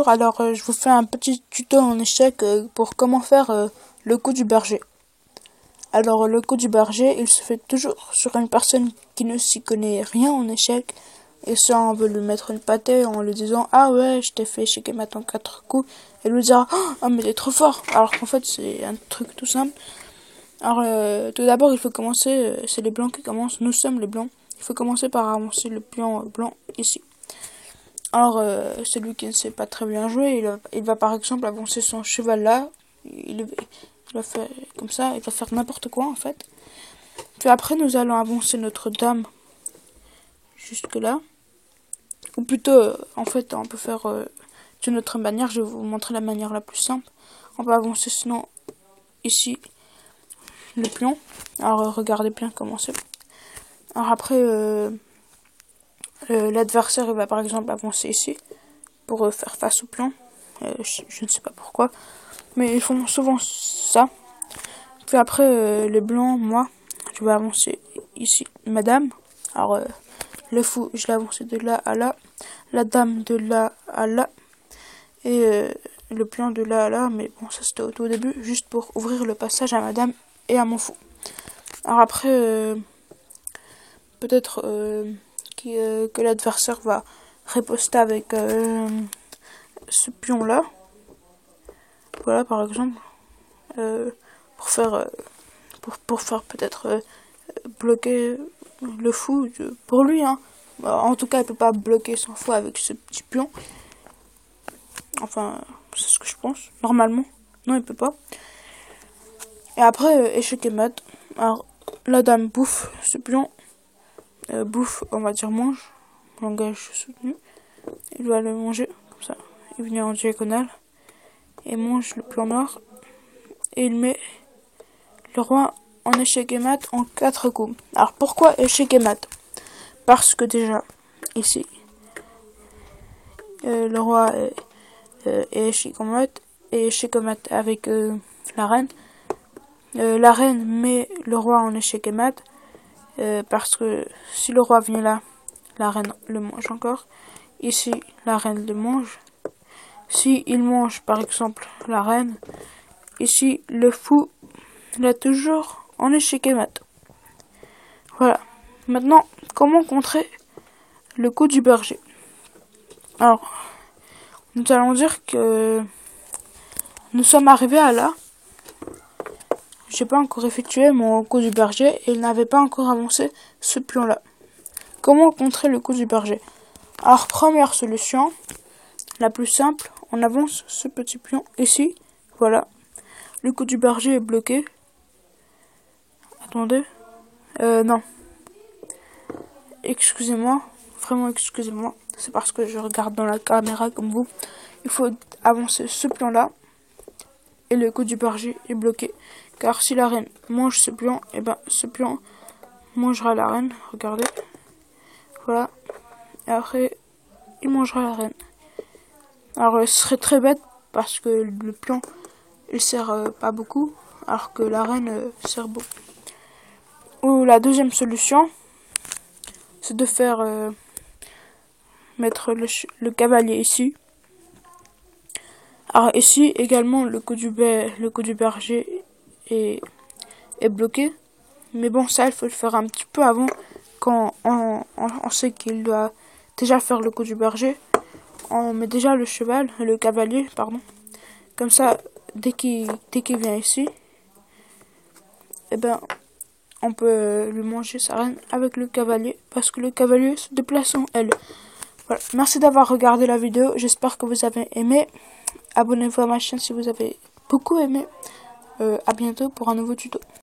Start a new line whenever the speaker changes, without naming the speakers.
bonjour, alors je vous fais un petit tuto en échec pour comment faire le coup du berger. Alors le coup du berger, il se fait toujours sur une personne qui ne s'y connaît rien en échec, et ça on veut lui mettre une pâtée en lui disant ah ouais je t'ai fait échec maintenant 4 coups, et lui dire ah mais t'es trop fort, alors qu'en fait c'est un truc tout simple. Alors tout d'abord il faut commencer, c'est les blancs qui commencent, nous sommes les blancs, il faut commencer par avancer le pion blanc ici. Alors, celui qui ne sait pas très bien jouer, il va par exemple avancer son cheval là, il va faire comme ça, il va faire n'importe quoi en fait. Puis après, nous allons avancer notre dame jusque là. Ou plutôt, en fait, on peut faire d'une autre manière, je vais vous montrer la manière la plus simple. On va avancer sinon ici le pion. Alors, regardez bien comment c'est. Alors après, l'adversaire il va par exemple avancer ici pour faire face au pion. Je ne sais pas pourquoi, mais ils font souvent ça. Puis après, les blancs, moi, je vais avancer ici, madame. Alors, le fou, je l'ai avancé de là à là, la dame de là à là, et le pion de là à là, mais bon, ça c'était au tout début, juste pour ouvrir le passage à madame et à mon fou. Alors après, peut-être que l'adversaire va riposter avec ce pion là, voilà par exemple, pour faire peut-être bloquer le fou pour lui, hein. En tout cas il peut pas bloquer son fou avec ce petit pion, enfin c'est ce que je pense, normalement non il peut pas. Et après échec et mat, alors la dame bouffe ce pion, bouffe on va dire mange, langage soutenu, il va le manger comme ça, il vient en diagonale et mange le pion noir, et il met le roi en échec et mat en 4 coups. Alors pourquoi échec et mat? Parce que déjà, ici, le roi est échec et mat avec la reine. La reine met le roi en échec et mat, parce que si le roi vient là, la reine le mange encore. Ici, la reine le mange. Si il mange par exemple la reine, ici le fou l'a toujours en échec et mat. Voilà. Maintenant, comment contrer le coup du berger? Alors, nous allons dire que nous sommes arrivés à là. J'ai pas encore effectué mon coup du berger et il n'avait pas encore avancé ce pion là. Comment contrer le coup du berger? Alors, première solution, la plus simple, on avance ce petit pion ici. Voilà. Le coup du berger est bloqué. Attendez. Non. Excusez-moi. Vraiment excusez-moi. C'est parce que je regarde dans la caméra comme vous. Il faut avancer ce pion là. Et le coup du berger est bloqué. Car si la reine mange ce pion, et ben ce pion mangera la reine. Regardez. Voilà. Et après, il mangera la reine. Alors ce serait très bête parce que le pion il sert pas beaucoup, alors que la reine sert beaucoup. Ou la deuxième solution, c'est de faire mettre le cavalier ici. Alors ici également le coup du berger est bloqué. Mais bon, ça il faut le faire un petit peu avant, quand on sait qu'il doit déjà faire le coup du berger. On met déjà le cavalier, pardon. Comme ça, dès qu'il vient ici, eh ben, on peut lui manger sa reine avec le cavalier, parce que le cavalier se déplace en L. Voilà. Merci d'avoir regardé la vidéo, j'espère que vous avez aimé. Abonnez-vous à ma chaîne si vous avez beaucoup aimé. À bientôt pour un nouveau tuto.